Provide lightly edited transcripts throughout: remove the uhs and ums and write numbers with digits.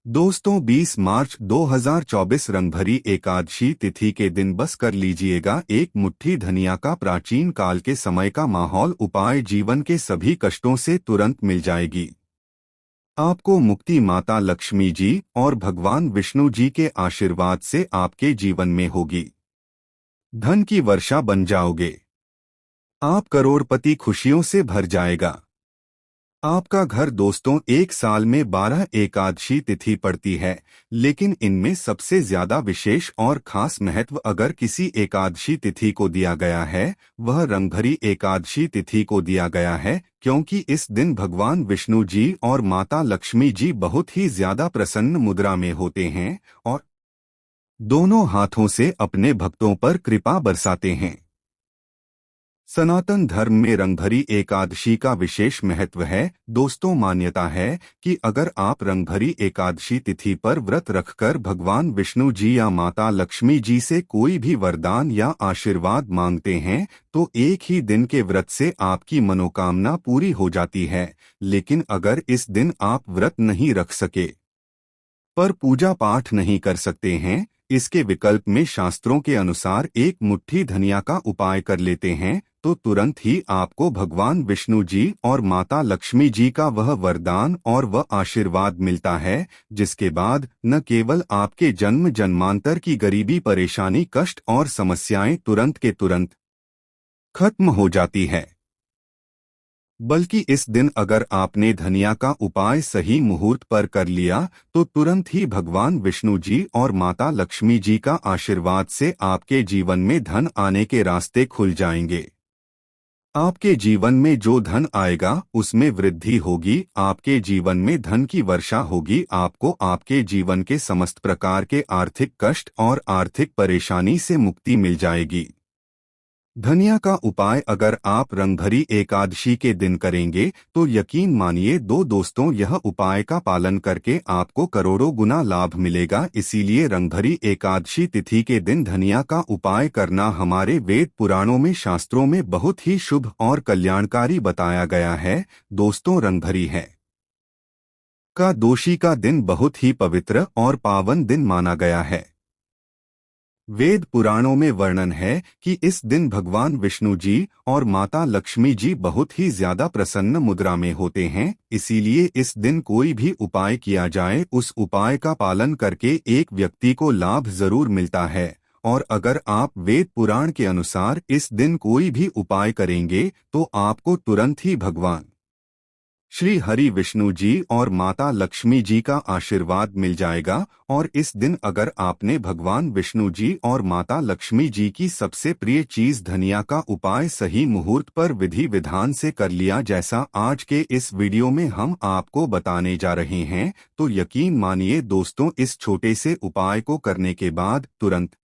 दोस्तों 20 मार्च 2024 रंगभरी एकादशी तिथि के दिन बस कर लीजिएगा एक मुट्ठी धनिया का। प्राचीन काल के समय का माहौल उपाय जीवन के सभी कष्टों से तुरंत मिल जाएगी। आपको मुक्ति माता लक्ष्मी जी और भगवान विष्णु जी के आशीर्वाद से आपके जीवन में होगी। धन की वर्षा बन जाओगे। आप करोड़पति खुशियों से भर जाएगा। आपका घर दोस्तों एक साल में 12 एकादशी तिथि पड़ती है, लेकिन इनमें सबसे ज्यादा विशेष और खास महत्व अगर किसी एकादशी तिथि को दिया गया है, वह रंगभरी एकादशी तिथि को दिया गया है, क्योंकि इस दिन भगवान विष्णु जी और माता लक्ष्मी जी बहुत ही ज्यादा प्रसन्न मुद्रा में होते हैं और दोनों हाथों से अपने भक्तों पर कृपा बरसाते हैं। सनातन धर्म में रंगभरी एकादशी का विशेष महत्व है। दोस्तों, मान्यता है कि अगर आप रंगभरी एकादशी तिथि पर व्रत रखकर भगवान विष्णु जी या माता लक्ष्मी जी से कोई भी वरदान या आशीर्वाद मांगते हैं, तो एक ही दिन के व्रत से आपकी मनोकामना पूरी हो जाती है। लेकिन अगर इस दिन आप व्रत नहीं रख सके पर पूजा पाठ नहीं कर सकते हैं, इसके विकल्प में शास्त्रों के अनुसार एक मुट्ठी धनिया का उपाय कर लेते हैं, तो तुरंत ही आपको भगवान विष्णु जी और माता लक्ष्मी जी का वह वरदान और वह आशीर्वाद मिलता है, जिसके बाद न केवल आपके जन्म जन्मांतर की गरीबी, परेशानी, कष्ट और समस्याएं तुरंत के तुरंत खत्म हो जाती है, बल्कि इस दिन अगर आपने धनिया का उपाय सही मुहूर्त पर कर लिया, तो तुरंत ही भगवान विष्णु जी और माता लक्ष्मी जी का आशीर्वाद से आपके जीवन में धन आने के रास्ते खुल जाएंगे। आपके जीवन में जो धन आएगा उसमें वृद्धि होगी, आपके जीवन में धन की वर्षा होगी, आपको आपके जीवन के समस्त प्रकार के आर्थिक कष्ट और आर्थिक परेशानी से मुक्ति मिल जाएगी। धनिया का उपाय अगर आप रंगभरी एकादशी के दिन करेंगे तो यकीन मानिए दोस्तों, यह उपाय का पालन करके आपको करोड़ों गुना लाभ मिलेगा। इसीलिए रंगभरी एकादशी तिथि के दिन धनिया का उपाय करना हमारे वेद पुराणों में, शास्त्रों में बहुत ही शुभ और कल्याणकारी बताया गया है। दोस्तों, रंगभरी है का दोषी का दिन बहुत ही पवित्र और पावन दिन माना गया है। वेद पुराणों में वर्णन है कि इस दिन भगवान विष्णु जी और माता लक्ष्मी जी बहुत ही ज्यादा प्रसन्न मुद्रा में होते हैं। इसीलिए इस दिन कोई भी उपाय किया जाए, उस उपाय का पालन करके एक व्यक्ति को लाभ जरूर मिलता है। और अगर आप वेद पुराण के अनुसार इस दिन कोई भी उपाय करेंगे तो आपको तुरंत ही भगवान श्री हरि विष्णु जी और माता लक्ष्मी जी का आशीर्वाद मिल जाएगा। और इस दिन अगर आपने भगवान विष्णु जी और माता लक्ष्मी जी की सबसे प्रिय चीज धनिया का उपाय सही मुहूर्त पर विधि विधान से कर लिया, जैसा आज के इस वीडियो में हम आपको बताने जा रहे हैं, तो यकीन मानिए दोस्तों, इस छोटे से उपाय को करने के बाद तुरंत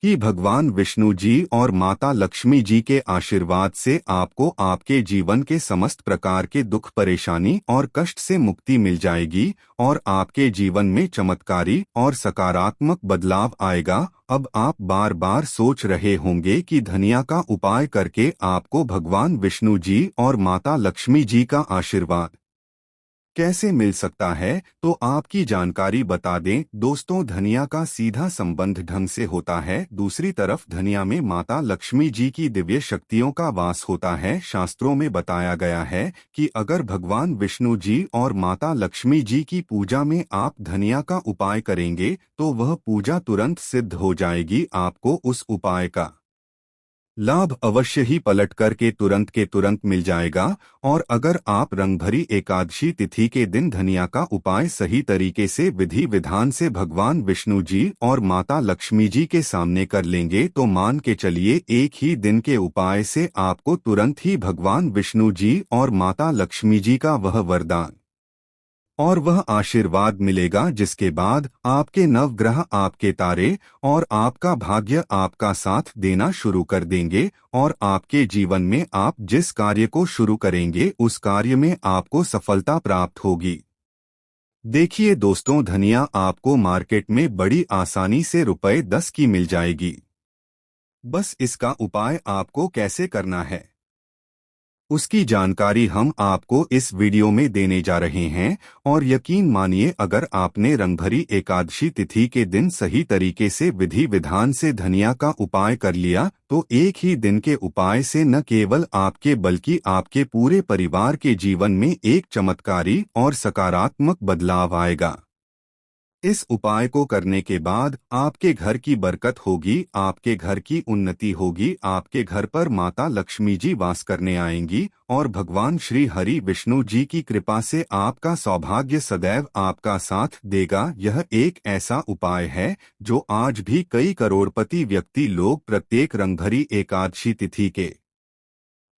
कि भगवान विष्णु जी और माता लक्ष्मी जी के आशीर्वाद से आपको आपके जीवन के समस्त प्रकार के दुख, परेशानी और कष्ट से मुक्ति मिल जाएगी और आपके जीवन में चमत्कारी और सकारात्मक बदलाव आएगा। अब आप बार बार सोच रहे होंगे कि धनिया का उपाय करके आपको भगवान विष्णु जी और माता लक्ष्मी जी का आशीर्वाद कैसे मिल सकता है, तो आपकी जानकारी बता दें दोस्तों, धनिया का सीधा संबंध ढंग से होता है। दूसरी तरफ धनिया में माता लक्ष्मी जी की दिव्य शक्तियों का वास होता है। शास्त्रों में बताया गया है कि अगर भगवान विष्णु जी और माता लक्ष्मी जी की पूजा में आप धनिया का उपाय करेंगे तो वह पूजा तुरंत सिद्ध हो जाएगी। आपको उस उपाय का लाभ अवश्य ही पलट करके तुरंत के तुरंत मिल जाएगा। और अगर आप रंगभरी एकादशी तिथि के दिन धनिया का उपाय सही तरीके से विधि विधान से भगवान विष्णु जी और माता लक्ष्मी जी के सामने कर लेंगे, तो मान के चलिए एक ही दिन के उपाय से आपको तुरंत ही भगवान विष्णु जी और माता लक्ष्मी जी का वह वरदान और वह आशीर्वाद मिलेगा, जिसके बाद आपके नवग्रह, आपके तारे और आपका भाग्य आपका साथ देना शुरू कर देंगे और आपके जीवन में आप जिस कार्य को शुरू करेंगे उस कार्य में आपको सफलता प्राप्त होगी। देखिए दोस्तों, धनिया आपको मार्केट में बड़ी आसानी से रुपए 10 की मिल जाएगी। बस इसका उपाय आपको कैसे करना है, उसकी जानकारी हम आपको इस वीडियो में देने जा रहे हैं। और यकीन मानिए, अगर आपने रंगभरी एकादशी तिथि के दिन सही तरीके से विधि विधान से धनिया का उपाय कर लिया तो एक ही दिन के उपाय से न केवल आपके बल्कि आपके पूरे परिवार के जीवन में एक चमत्कारी और सकारात्मक बदलाव आएगा। इस उपाय को करने के बाद आपके घर की बरकत होगी, आपके घर की उन्नति होगी, आपके घर पर माता लक्ष्मी जी वास करने आएंगी और भगवान श्री हरि विष्णु जी की कृपा से आपका सौभाग्य सदैव आपका साथ देगा। यह एक ऐसा उपाय है जो आज भी कई करोड़पति व्यक्ति लोग प्रत्येक रंगभरी एकादशी तिथि के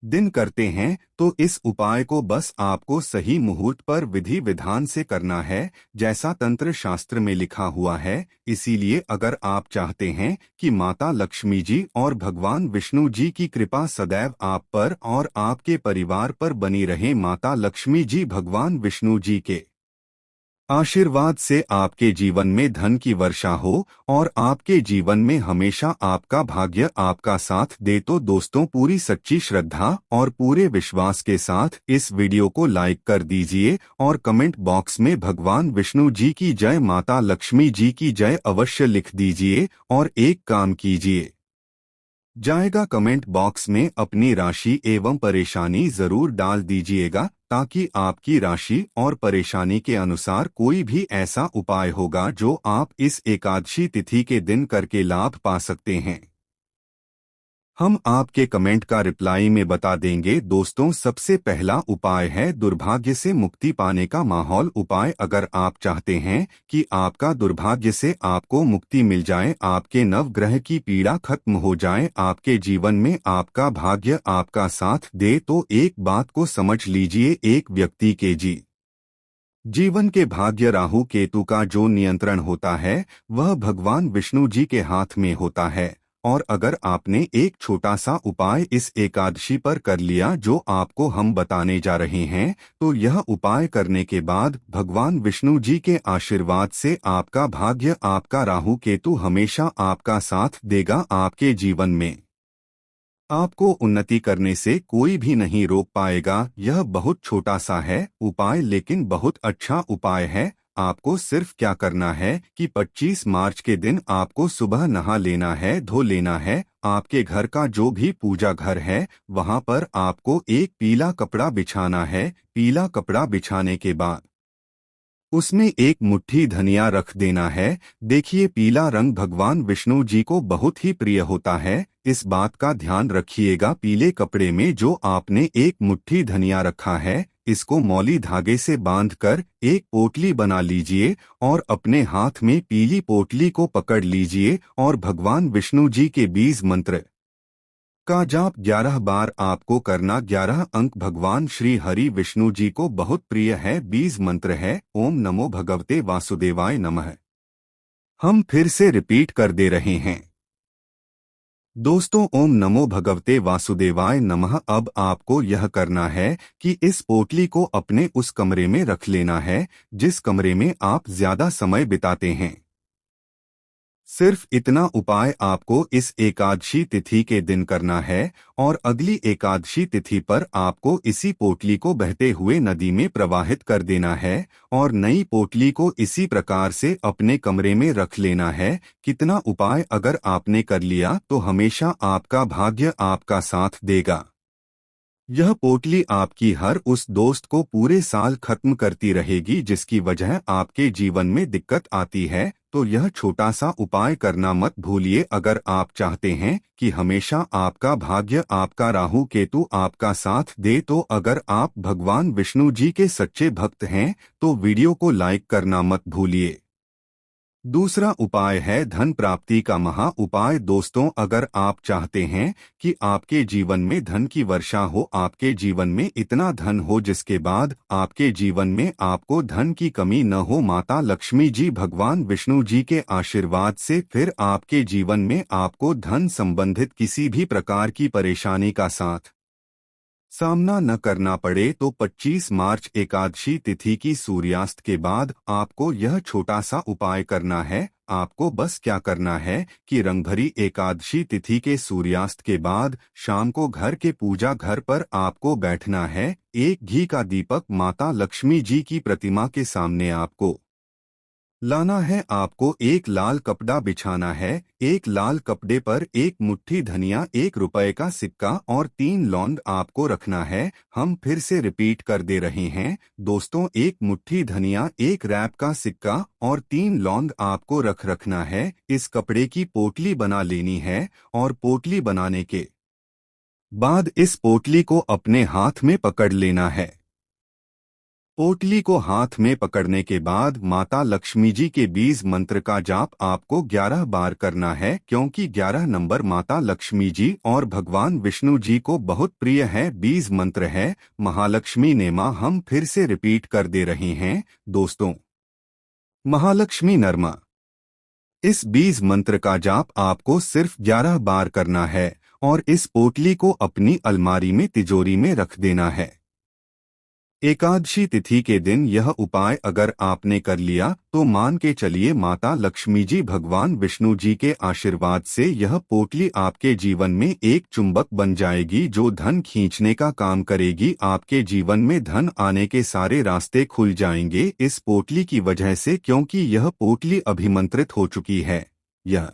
दिन करते हैं। तो इस उपाय को बस आपको सही मुहूर्त पर विधि विधान से करना है, जैसा तंत्र शास्त्र में लिखा हुआ है। इसीलिए अगर आप चाहते हैं कि माता लक्ष्मी जी और भगवान विष्णु जी की कृपा सदैव आप पर और आपके परिवार पर बनी रहे, माता लक्ष्मी जी भगवान विष्णु जी के आशीर्वाद से आपके जीवन में धन की वर्षा हो और आपके जीवन में हमेशा आपका भाग्य आपका साथ दे, तो दोस्तों पूरी सच्ची श्रद्धा और पूरे विश्वास के साथ इस वीडियो को लाइक कर दीजिए और कमेंट बॉक्स में भगवान विष्णु जी की जय, माता लक्ष्मी जी की जय अवश्य लिख दीजिए। और एक काम कीजिए, जाएगा कमेंट बॉक्स में अपनी राशि एवं परेशानी जरूर डाल दीजिएगा, ताकि आपकी राशि और परेशानी के अनुसार कोई भी ऐसा उपाय होगा जो आप इस एकादशी तिथि के दिन करके लाभ पा सकते हैं। हम आपके कमेंट का रिप्लाई में बता देंगे। दोस्तों, सबसे पहला उपाय है दुर्भाग्य से मुक्ति पाने का माहौल उपाय। अगर आप चाहते हैं कि आपका दुर्भाग्य से आपको मुक्ति मिल जाए, आपके नवग्रह की पीड़ा खत्म हो जाए, आपके जीवन में आपका भाग्य आपका साथ दे, तो एक बात को समझ लीजिए, एक व्यक्ति के जीवन के भाग्य राहु केतु का जो नियंत्रण होता है वह भगवान विष्णु जी के हाथ में होता है। और अगर आपने एक छोटा सा उपाय इस एकादशी पर कर लिया जो आपको हम बताने जा रहे हैं, तो यह उपाय करने के बाद भगवान विष्णु जी के आशीर्वाद से आपका भाग्य आपका राहु केतु हमेशा आपका साथ देगा। आपके जीवन में आपको उन्नति करने से कोई भी नहीं रोक पाएगा। यह बहुत छोटा सा है उपाय, लेकिन बहुत अच्छा उपाय है। आपको सिर्फ क्या करना है कि 25 मार्च के दिन आपको सुबह नहा लेना है, धो लेना है। आपके घर का जो भी पूजा घर है वहां पर आपको एक पीला कपड़ा बिछाना है। पीला कपड़ा बिछाने के बाद उसमें एक मुट्ठी धनिया रख देना है। देखिए, पीला रंग भगवान विष्णु जी को बहुत ही प्रिय होता है, इस बात का ध्यान रखिएगा। पीले कपड़े में जो आपने एक मुट्ठी धनिया रखा है, इसको मौली धागे से बांधकर एक पोटली बना लीजिए और अपने हाथ में पीली पोटली को पकड़ लीजिए और भगवान विष्णु जी के बीज मंत्र का जाप 11 बार आपको करना। 11 अंक भगवान श्री हरि विष्णु जी को बहुत प्रिय है। बीज मंत्र है ओम नमो भगवते वासुदेवाय नमः। हम फिर से रिपीट कर दे रहे हैं दोस्तों, ओम नमो भगवते वासुदेवाय नमः। अब आपको यह करना है कि इस पोटली को अपने उस कमरे में रख लेना है जिस कमरे में आप ज्यादा समय बिताते हैं। सिर्फ इतना उपाय आपको इस एकादशी तिथि के दिन करना है और अगली एकादशी तिथि पर आपको इसी पोटली को बहते हुए नदी में प्रवाहित कर देना है और नई पोटली को इसी प्रकार से अपने कमरे में रख लेना है। कितना उपाय अगर आपने कर लिया तो हमेशा आपका भाग्य आपका साथ देगा। यह पोटली आपकी हर उस दोस्त को पूरे साल खत्म करती रहेगी जिसकी वजह आपके जीवन में दिक्कत आती है। तो यह छोटा सा उपाय करना मत भूलिए। अगर आप चाहते हैं कि हमेशा आपका भाग्य आपका राहु केतु आपका साथ दे, तो अगर आप भगवान विष्णु जी के सच्चे भक्त हैं तो वीडियो को लाइक करना मत भूलिए। दूसरा उपाय है धन प्राप्ति का महा उपाय। दोस्तों, अगर आप चाहते हैं कि आपके जीवन में धन की वर्षा हो, आपके जीवन में इतना धन हो जिसके बाद आपके जीवन में आपको धन की कमी न हो, माता लक्ष्मी जी भगवान विष्णु जी के आशीर्वाद से फिर आपके जीवन में आपको धन संबंधित किसी भी प्रकार की परेशानी का सामना न करना पड़े, तो 25 मार्च एकादशी तिथि की सूर्यास्त के बाद आपको यह छोटा सा उपाय करना है। आपको बस क्या करना है कि रंगभरी एकादशी तिथि के सूर्यास्त के बाद शाम को घर के पूजा घर पर आपको बैठना है। एक घी का दीपक माता लक्ष्मी जी की प्रतिमा के सामने आपको लाना है। आपको एक लाल कपड़ा बिछाना है। एक लाल कपड़े पर एक मुट्ठी धनिया, 1 रुपए का सिक्का और 3 लौंग आपको रखना है। हम फिर से रिपीट कर दे रहे हैं दोस्तों, एक मुट्ठी धनिया, 1 रैप का सिक्का और 3 लौंग आपको रखना है। इस कपड़े की पोटली बना लेनी है और पोटली बनाने के बाद इस पोटली को अपने हाथ में पकड़ लेना है। पोटली को हाथ में पकड़ने के बाद माता लक्ष्मी जी के बीज मंत्र का जाप आपको 11 बार करना है, क्योंकि 11 नंबर माता लक्ष्मी जी और भगवान विष्णु जी को बहुत प्रिय है। बीज मंत्र है महालक्ष्मी नेमा। हम फिर से रिपीट कर दे रहे हैं दोस्तों, महालक्ष्मी नरमा। इस बीज मंत्र का जाप आपको सिर्फ 11 बार करना है और इस पोटली को अपनी अलमारी में तिजोरी में रख देना है। एकादशी तिथि के दिन यह उपाय अगर आपने कर लिया तो मान के चलिए माता लक्ष्मी जी भगवान विष्णु जी के आशीर्वाद से यह पोटली आपके जीवन में एक चुंबक बन जाएगी जो धन खींचने का काम करेगी। आपके जीवन में धन आने के सारे रास्ते खुल जाएंगे इस पोटली की वजह से, क्योंकि यह पोटली अभिमंत्रित हो चुकी है। यह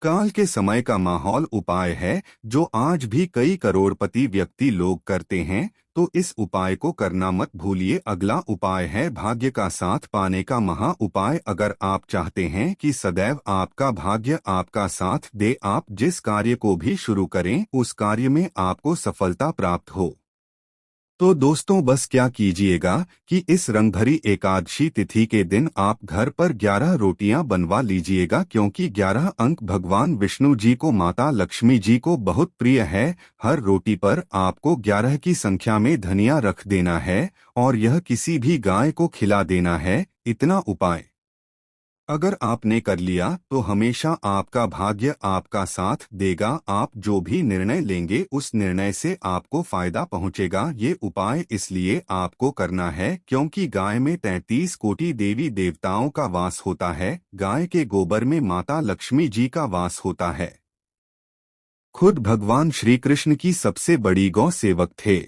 काल के समय का माहौल उपाय है जो आज भी कई करोड़पति व्यक्ति लोग करते हैं, तो इस उपाय को करना मत भूलिए। अगला उपाय है भाग्य का साथ पाने का महा उपाय। अगर आप चाहते हैं कि सदैव आपका भाग्य आपका साथ दे, आप जिस कार्य को भी शुरू करें उस कार्य में आपको सफलता प्राप्त हो, तो दोस्तों बस क्या कीजिएगा कि इस रंगभरी एकादशी तिथि के दिन आप घर पर 11 रोटियां बनवा लीजिएगा, क्योंकि 11 अंक भगवान विष्णु जी को माता लक्ष्मी जी को बहुत प्रिय है। हर रोटी पर आपको 11 की संख्या में धनिया रख देना है और यह किसी भी गाय को खिला देना है। इतना उपाय अगर आपने कर लिया तो हमेशा आपका भाग्य आपका साथ देगा। आप जो भी निर्णय लेंगे उस निर्णय से आपको फायदा पहुंचेगा। ये उपाय इसलिए आपको करना है क्योंकि गाय में 33 कोटि देवी देवताओं का वास होता है। गाय के गोबर में माता लक्ष्मी जी का वास होता है। खुद भगवान श्री कृष्ण की सबसे बड़ी गौ सेवक थे।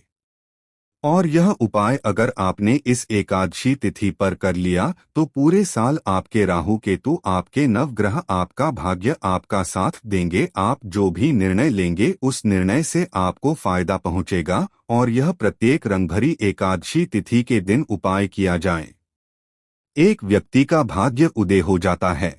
और यह उपाय अगर आपने इस एकादशी तिथि पर कर लिया तो पूरे साल आपके राहु केतु आपके नवग्रह आपका भाग्य आपका साथ देंगे। आप जो भी निर्णय लेंगे उस निर्णय से आपको फायदा पहुंचेगा और यह प्रत्येक रंगभरी एकादशी तिथि के दिन उपाय किया जाए, एक व्यक्ति का भाग्य उदय हो जाता है।